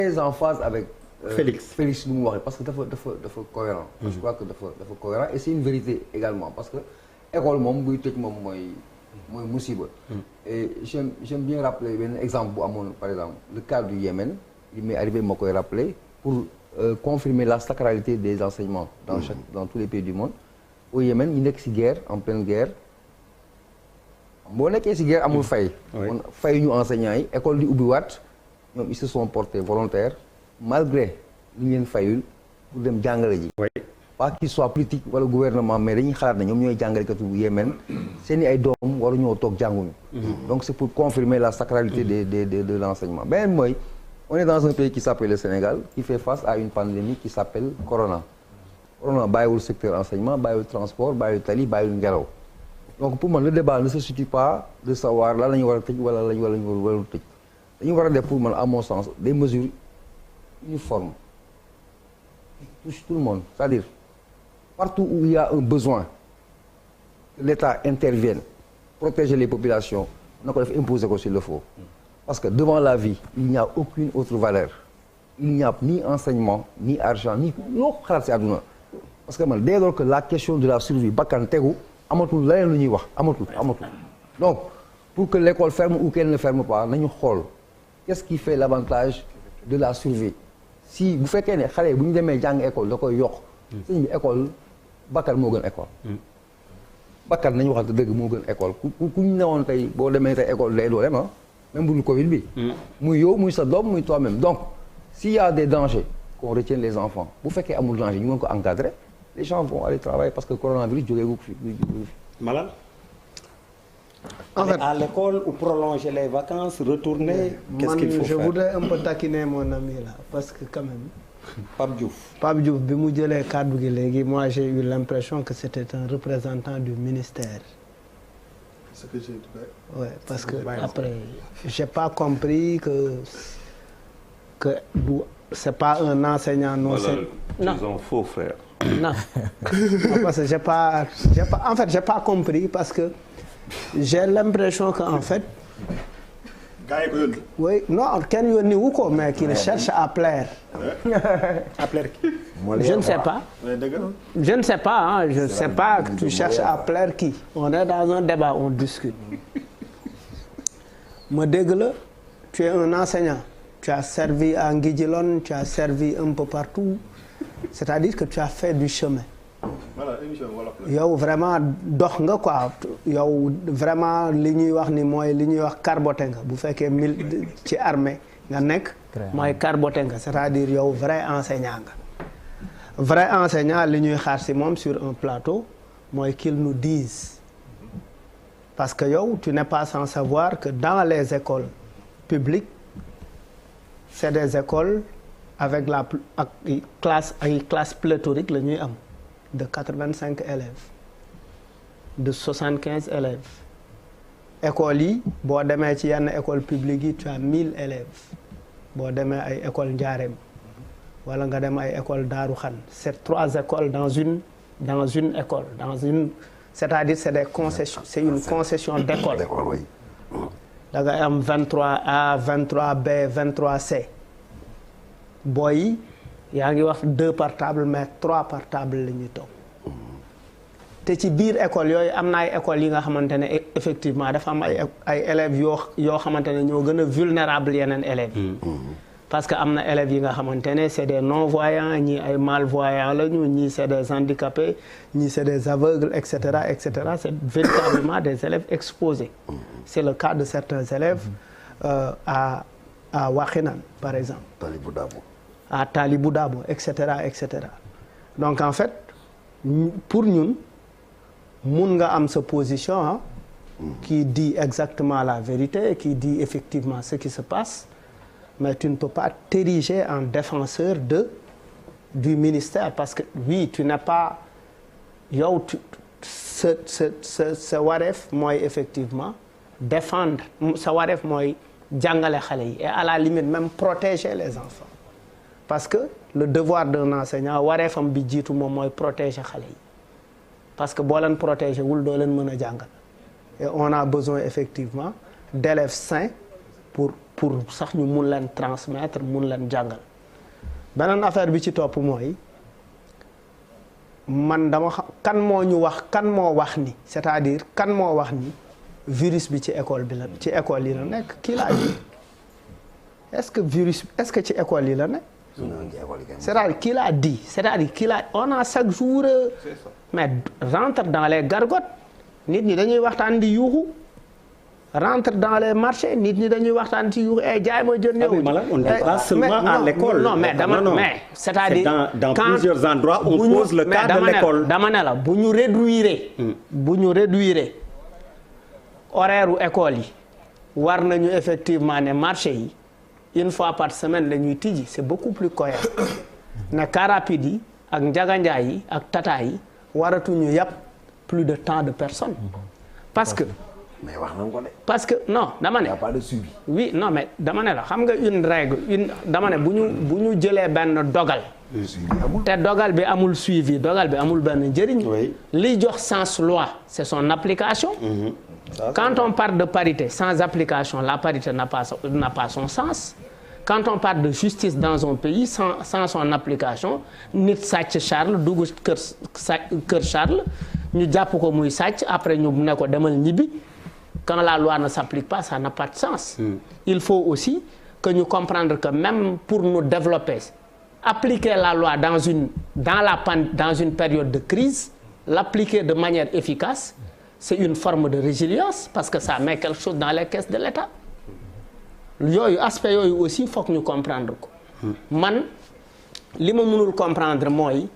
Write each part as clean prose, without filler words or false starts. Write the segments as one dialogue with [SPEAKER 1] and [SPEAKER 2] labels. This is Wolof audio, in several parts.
[SPEAKER 1] très en phase avec
[SPEAKER 2] Félix
[SPEAKER 1] lu mu waxee parce que dafa cohérent. Je crois que dafa cohérent et c'est une vérité également parce que école moom buy tëj moom mooy musiba. Et j'aime bien rappeler benn exemple bu amoon par exemple le cas du Yémen il m'est arrivé ma koy rappeler pour confirmer la sacralité des enseignements dans tous les pays du monde. Au Yémen ñu nekk ci guerre en pleine guerre boo nekkee ci guerre amul fay. fay ñu enseignants yi école di ubbiwaat ñoom ils se sont portés volontaires malgré li ñu leen fayul pour dem jàngale ji. pas qu'il soit politique wala gouvernement mais dañuy xalaat ne ñoom ñooy jàngalekatu Yémen seeni ay doom waruñoo toog jànguñu. donc c'est pour confirmer la sacralité de l'enseignement. Beneen mooy on est dans un pays qui s'appelle le Sénégal qui fait face à une pandémie qui s'appelle Corona. Corona bàyyiwul secteur enseignement bàyyiwul transport bàyyiwul tali bàyyiwul ngelaw. donc pour moi le débat ne se situe pas de savoir lan la ñu war a tëj wala la ñu war a tëj dañu war a def pour man à mon sens des mesures uniformes qui touchent tout le monde c'est-à-dire partout où il y a un besoin que l'État intervienne protéger les populations na ko def imposer ko s'il le faut parce que devant la vie il n'y a aucune autre valeur il n'y a ni enseignement ni argent ni loo xalaat si àdduna parce que man dès lors que la question de la survie bakkan tegu amatul leneen lu ñuy wax amatul donc pour que l'école ferme ou qu'elle ne ferme pas nañu xool qu'est-ce qui fait l'avantage de la survie si bu fekkee ne xale bu ñu demee jàng école da koy yokk sëñ bi école bakkan moo gën école bakkan nañu waxante dëgg moo gën école ku ñu newoon tey boo demee tey école day doo dem ah même bu dul Covid bi muy yow muy sa doom muy toi-même donc s'il y a des dangers qu'on retienne les enfants bu fekkee amul danger ñu mën ko encadrer les gens vont aller travailler parce que coronavirus jógee gu fi
[SPEAKER 3] Malal en fait à l'école ou prolonger les vacances retourner qu'est-ce qu'il faut faire?
[SPEAKER 4] Je voudrais un peu taquiner mon ami là parce que quand même
[SPEAKER 3] Pape Diouf
[SPEAKER 4] bi mu jëlee kàddu gi léegi moi j'ai eu l'impression que c'était un représentant du ministère.
[SPEAKER 5] Ce que j'ai dit.
[SPEAKER 4] Ouais, parce que après j'ai pas compris que c'est pas un enseignant non
[SPEAKER 6] voilà,
[SPEAKER 4] non
[SPEAKER 6] ils ont faux frère.
[SPEAKER 4] Non. Parce que j'ai pas en fait j'ai pas compris parce que j'ai l'impression que en fait oui non kenn yónni wu ko mais qu'il cherche à plaire.
[SPEAKER 3] À plaire qui?
[SPEAKER 4] Je ne sais pas. Je ne sais pas hein, je ne sais pas que tu cherches à plaire qui. On est dans un débat on discute. ma dégg la tu es un enseignant. Tu as servi à Nguidjilone, tu as servi un peu partout. C'est-à-dire que tu as fait du chemin. yow vraiment dox nga quoi yow vraiment li ñuy wax ni mooy li ñuy wax carboté nga bu fekkee ci armée nga nekk mooy carboté nga c'est-à-dire yow vrai enseignant nga vrai enseignant li ñuy xaar ci moom sur un plateau mooy qu'il nous dise parce que yow tu n'es pas sans savoir que dans les écoles publiques c'est des écoles avec ay classe pléthorique la ñuy am de 85 élèves de 75 élèves écoles yi boo demee ci yenn école publique yi tu as 1000 élèves boo demee ay école Njaareem wala nga dem ay école Daaru Xan c'est 3 écoles dans une école c'est-à-dire c'est des concessions c'est une concession d'école da ngay am 23A 23B 23C booy yaa ngi wax 2 par table mais 3 par table la ñuy toog te ci biir école yooyu am na ay écoles yi nga xamante ne effectivement dafa am ay élèves yoo xamante ne ñoo gën a vulnérable yeneen élèves yi parce que am na élèves yi nga xamante ne c'est des non-voyants ñii ay malvoyants lañu ñii c'est des handicapés ñii c'est des aveugles et cetera c'est véritablement des élèves exposés c'est le cas de certains élèves à Wakhinane par exemple à Talibou Dabo et cetera donc en fait pour ñun mun nga am sa position qui dit exactement la vérité qui dit effectivement ce qui se passe mais tu ne peux pas t'ériger en défenseur du ministère parce que oui tu n'es pas yow sa wareef mooy effectivement défendre sa wareef mooy jàngale xale yi et à la limite même protéger les enfants parce que le devoir d'un enseignant wareefam bi jiitu moom mooy protéger xale yi parce que boo leen protéger wul doo leen mën a jàngal et on a besoin effectivement d'élèves sains pour pour sax ñu mun leen transmettre mun leen jàngal beneen affaire bi ci topp mooy man dama xam kan moo wax ni c'est-à-dire kan moo wax ni virus bi ci école bi la ci école yi la nekk kii laa dit est-ce que ci école yi la nekk c'est-à-dire kii laa dit c'est-à-dire kii laa on a chaque jour mais rentre dans les gargotes nit ñi dañuy waxtaan di yuuxu rentre dans les marchés nit ñi dañuy waxtaan ci yuuxu jaay ma jën ñëw
[SPEAKER 3] on n'est pas seulement à l'école
[SPEAKER 4] non mais mais c'est-à-dire
[SPEAKER 3] dans plusieurs endroits on pose le cas de l'école
[SPEAKER 4] dama ne la bu ñu réduire horaire u école yi war nañu effectivement ne marché yi une fois par semaine la ñuy tijji c'est beaucoup plus cohérent ne car rapide yi ak njaganjaay yi ak tata yi waratuñu yàpp plus de tant de personnes parce que
[SPEAKER 2] mais wax nañ ko de.
[SPEAKER 4] parce que non dama ne.
[SPEAKER 2] y a pas de suivi.
[SPEAKER 4] oui non mais dama ne la xam nga une règle dama ne bu ñu jëlee benn dogal. te dogal bi amul suivi dogal bi amul benn njëriñ. liy jox sens loi c'est son application. Quand on parle de parité sans application la parité n'a pas son sens. Quand on parle de justice dans un pays sans son application nit sàcc Charles dugg kër Charles ñu jàpp ko muy sàcc après ñu ne ko demal ñibbi. Quand la loi ne s'applique pas, ça n'a pas de sens. Il faut aussi que nous comprendre que même pour nous développer, appliquer la loi dans une période de crise, l'appliquer de manière efficace, c'est une forme de résilience parce que ça met quelque chose dans les caisses de l'État. Yooyu aspect yooyu aussi faut que ñu comprendre ko. Man li ma mënul comprendre mooy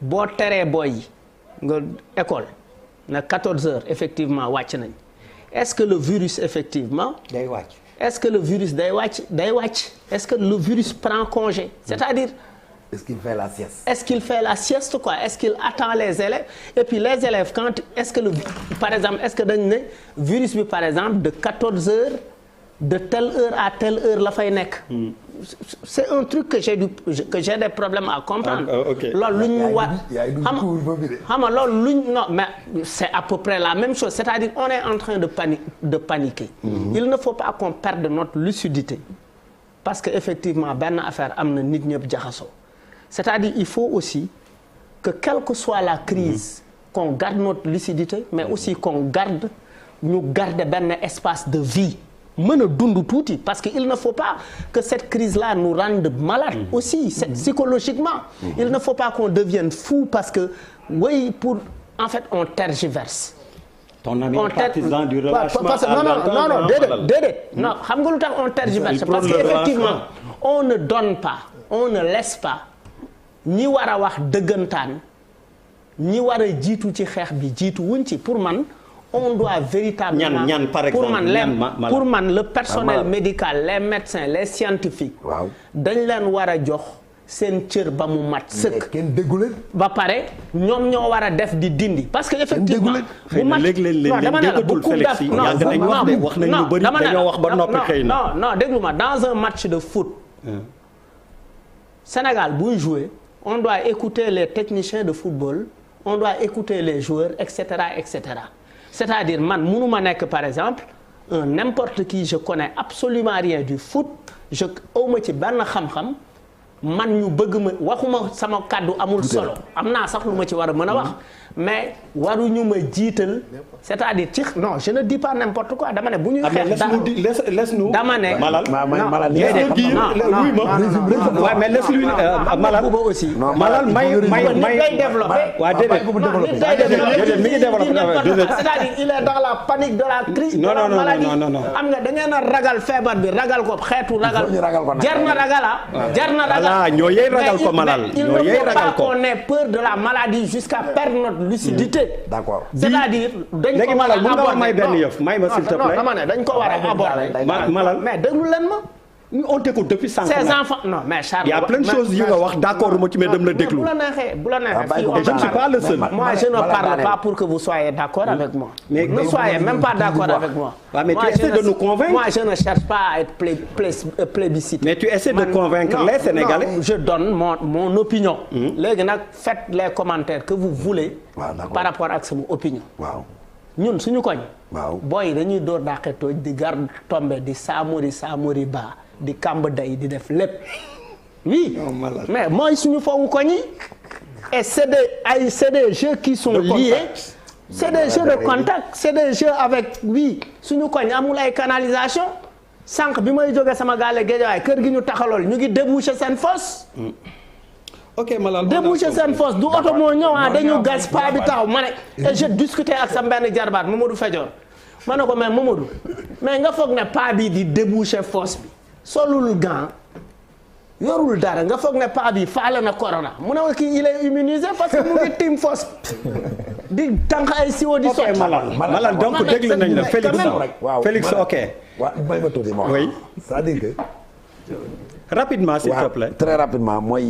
[SPEAKER 4] boo teree boy yi nga école na 14 heures effectivement wàcc nañ. Est-ce que le virus effectivement
[SPEAKER 3] day wàcc
[SPEAKER 4] est-ce que le virus day wàcc est-ce que le virus prend congé c'est-à-dire
[SPEAKER 2] est-ce qu'il fait la sieste
[SPEAKER 4] quoi est-ce qu'il attend les élèves et puis les élèves quand est-ce que par exemple est-ce que dañ ne virus bi par exemple de 14 heures de telle heure à telle heure la fay nekk c'est un truc que j'ai des problèmes à comprendre. loolu lu ñu war xam nga loolu luñ non mais c'est à peu près la même chose c'est-à-dire on est en train de paniquer. Il ne faut pas qu'on perde notre lucidité parce que effectivement benn affaire am na nit ñëpp jaxasoo c'est-à-dire il faut aussi que quelle que soit la crise qu'on garde notre lucidité mais aussi qu'on garde benn espace de vie. Mën a dund tuuti parce que il ne faut pas que cette crise-là nous rende malades aussi psychologiquement. Il ne faut pas qu'on devienne fou parce que en fait on tergiverse.
[SPEAKER 3] ton ami partisan du relâchement
[SPEAKER 4] non déedéet non xam nga lu tax on tergiverse parce que effectivement on ne donne pas on ne laisse pas ñi war a wax dëggantaan ñi war a jiitu ci xeex bi jiitu wuñ ci pour man. On doit véritablement
[SPEAKER 3] ñan par exemple
[SPEAKER 4] pour man le personnel médical les médecins les scientifiques dañ leen war a jox seen cër ba mu mat sëkk
[SPEAKER 2] kenn dégguleen
[SPEAKER 4] ba pare ñoom ñoo war a def di dindi parce que effectivement bu mat dama ne la bu coupe d'Afrique
[SPEAKER 3] wax nañ lu bari dañoo wax ba noppi xëy na
[SPEAKER 4] non déglu ma dans un match de foot Sénégal buy jouer on doit écouter les techniciens de football on doit écouter les joueurs etc. C'est-à-dire man mënuma nekk par exemple un n'importe qui je connais absolument rien du foot je awma ci benn xam-xam man ñu bëgg ma waxuma sama kàddu amul solo am naa sax lu ma ci war a mën a wax mais waruñu ma jiital c'est-à-dire ci non je ne dis pas n'importe quoi dama ne bu ñuy xeex
[SPEAKER 3] laisse-nous
[SPEAKER 4] dama ne
[SPEAKER 3] Malal mais laisse-lui Malal
[SPEAKER 4] aussi
[SPEAKER 3] Malal may
[SPEAKER 4] développer
[SPEAKER 3] waa déedéet mi ngi développer
[SPEAKER 4] c'est-à-dire il est dans la panique de la crise
[SPEAKER 3] non
[SPEAKER 4] am nga da ngeen a ragal feebar bi ragal ko xeetu ragal jar na ragal
[SPEAKER 3] ñoo yey ragal ko Malal ñoo yey ragal ko
[SPEAKER 4] on ait peur de la maladie jusqu'à perdre notre lucidité.
[SPEAKER 2] D'accord.
[SPEAKER 4] C'est-à-dire dañ ko
[SPEAKER 3] Malal mun nga wax may benn yëf may ma s'il te plaît.
[SPEAKER 4] dama ne dañ ko war a aborder.
[SPEAKER 3] Malal
[SPEAKER 4] mais déglu leen ma.
[SPEAKER 3] on t'écoute depuis sànq.
[SPEAKER 4] ces enfants non mais Charles.
[SPEAKER 3] il y a plein de choses yu nga wax d'accord ma ci mais dem la déglu.
[SPEAKER 4] bu la neexee
[SPEAKER 3] je ne suis pas le seul.
[SPEAKER 4] moi je ne parle pas pour que vous soyez d'accord avec moi. mais ne soyez même pas d'accord avec moi.
[SPEAKER 3] mais tu essaies de nous convaincre.
[SPEAKER 4] moi je ne cherche pas à être plébiscité.
[SPEAKER 3] mais tu essaies de convaincre les Sénégalais.
[SPEAKER 4] non je donne mon opinion. léegi nag faites les commentaires que vous voulez. par rapport ak sama opinion.
[SPEAKER 2] waaw.
[SPEAKER 4] ñun suñu koñ.
[SPEAKER 2] waaw
[SPEAKER 4] booy dañuy door dàqe tooj di gar tombe di saamuri ba di kàmb day di def lépp. oui mais mooy suñu foofu koñ yi. et c'est des jeux qui sont liés. c'est des jeux de contact c'est des jeux avec suñu koñ amul ay canalisation. sànq bi may jógee sama gaale Guédiawaye kër gi ñu taxalool ñu ngi déboucher seen fosse.
[SPEAKER 3] ok Malal
[SPEAKER 4] déboucher seen fosse du oto moo ñëw dañu gas pa bi taxaw ma ne. et je discutais ak sa benn jarbaat Mamadou Fedior ma ne ko mais Mamadou mais nga foog ne pa bi di déboucher fosse bi solul gant yorul dara nga foog ne pa bi faale na corona mu ne ko kii il est immunisé parce que mu ngi tiim fosse di tànk ay siwo di sotti.
[SPEAKER 3] Malal donc déglu nañ la Félix ok.
[SPEAKER 2] waaw may ma tuuti ma wax.
[SPEAKER 3] oui
[SPEAKER 2] c'est-à-dire que.
[SPEAKER 3] rapidement s'il te plaît.
[SPEAKER 2] très rapidement mooy.